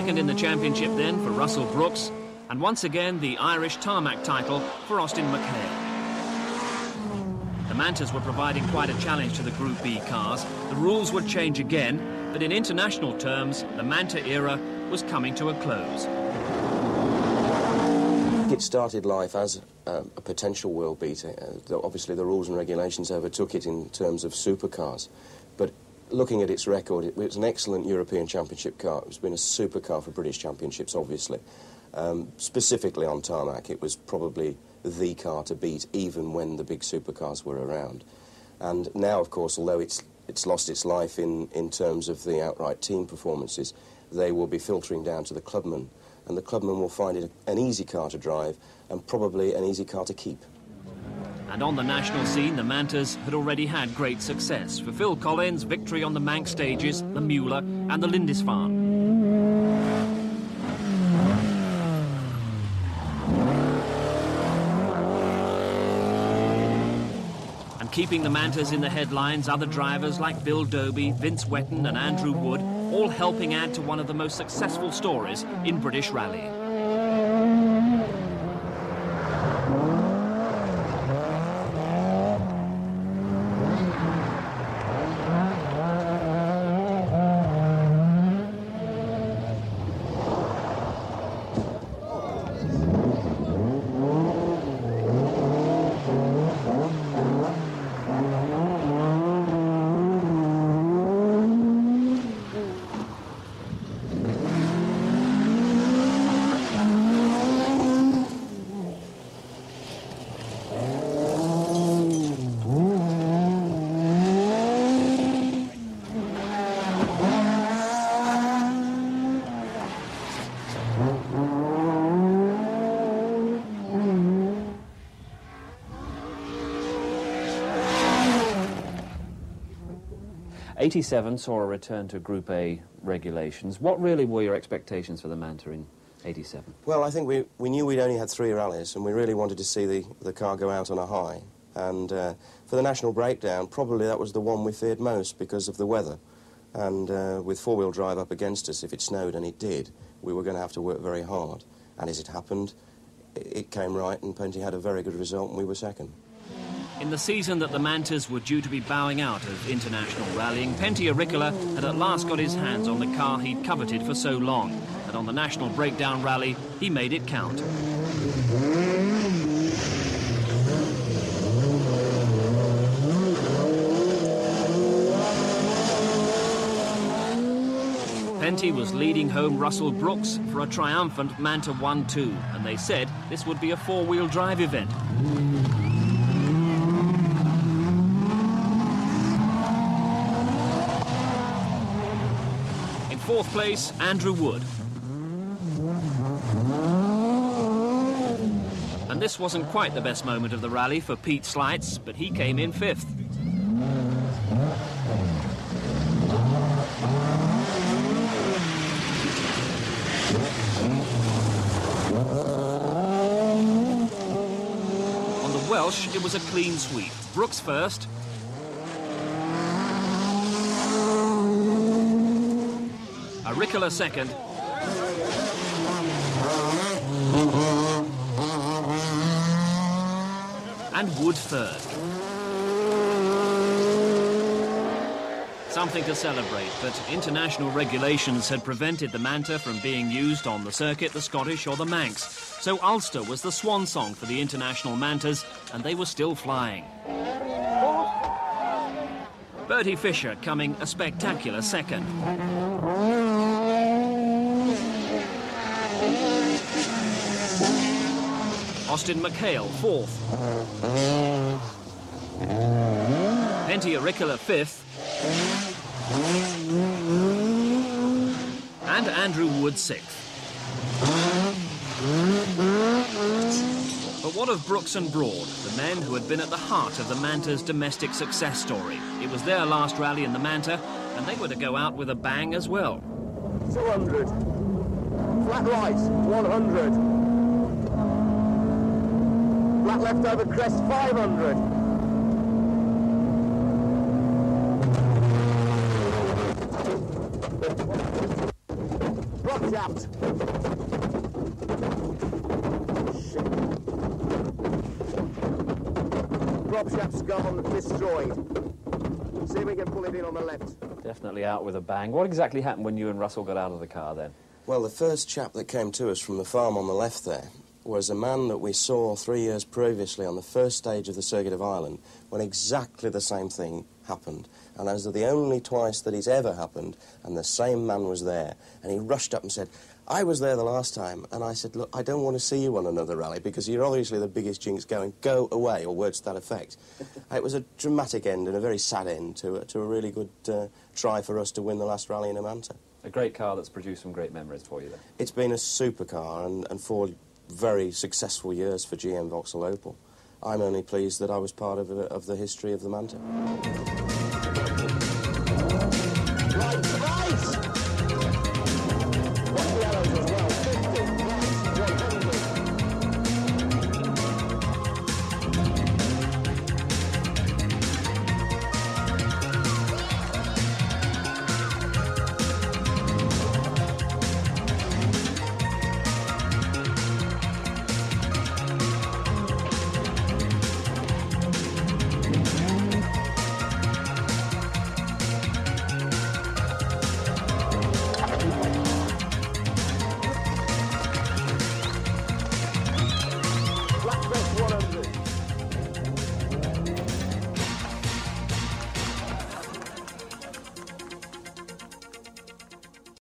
Second in the championship then for Russell Brooks, and once again the Irish tarmac title for Austin McHale. The Mantas were providing quite a challenge to the Group B cars. The rules would change again, but in international terms, the Manta era was coming to a close. It started life as a potential world beater. Obviously, the rules and regulations overtook it in terms of supercars. But looking at its record, it was an excellent European Championship car. It's been a supercar for British Championships, obviously. Specifically on tarmac, it was probably the car to beat, even when the big supercars were around. And now, of course, although it's lost its life in terms of the outright team performances, they will be filtering down to the clubmen, and the clubmen will find it an easy car to drive and probably an easy car to keep. And on the national scene, the Mantas had already had great success. For Phil Collins, victory on the Manx stages, the Mueller and the Lindisfarne. And keeping the Mantas in the headlines, other drivers like Bill Doby, Vince Wetton and Andrew Wood, all helping add to one of the most successful stories in British rally. '87 saw a return to Group A regulations. What really were your expectations for the Manta in '87? Well, I think we knew we'd only had 3 rallies, and we really wanted to see the car go out on a high. And for the national breakdown, probably that was the one we feared most because of the weather. And with four-wheel drive up against us, if it snowed, and it did, we were going to have to work very hard. And as it happened, it came right, and Penty had a very good result, and we were second. In the season that the Mantas were due to be bowing out of international rallying, Penty Auricola had at last got his hands on the car he'd coveted for so long. And on the national breakdown rally, he made it count. Penty was leading home Russell Brooks for a triumphant Manta 1-2, and they said this would be a four-wheel drive event. In fourth place, Andrew Wood. And this wasn't quite the best moment of the rally for Pete Slights, but he came in fifth. On the Welsh, it was a clean sweep. Brooks first. Auricola second. And Wood third. Something to celebrate, but international regulations had prevented the Manta from being used on the circuit, the Scottish or the Manx. So Ulster was the swan song for the international Mantas, and they were still flying. Bertie Fisher coming a spectacular second. Austin McHale fourth. Penty Auricola fifth. And Andrew Wood sixth. But what of Brooks and Broad, the men who had been at the heart of the Manta's domestic success story? It was their last rally in the Manta, and they were to go out with a bang as well. 200. Flat right, 100. Flat left over crest, 500. Prop shaft. Shit. Prop shaft's gone, destroyed. See if we can pull it in on the left. Definitely out with a bang. What exactly happened when you and Russell got out of the car then? Well, the first chap that came to us from the farm on the left there was a man that we saw 3 years previously on the first stage of the Circuit of Ireland when exactly the same thing happened. And those are the only twice that it's ever happened, and the same man was there. And he rushed up and said, I was there the last time. And I said, look, I don't want to see you on another rally because you're obviously the biggest jinx going. Go away, or words to that effect. It was a dramatic end and a very sad end to a really good try for us to win the last rally in Manta. A great car that's produced some great memories for you then. It's been a supercar and 4 very successful years for GM Vauxhall Opel. I'm only pleased that I was part of the history of the Manta. Right, right!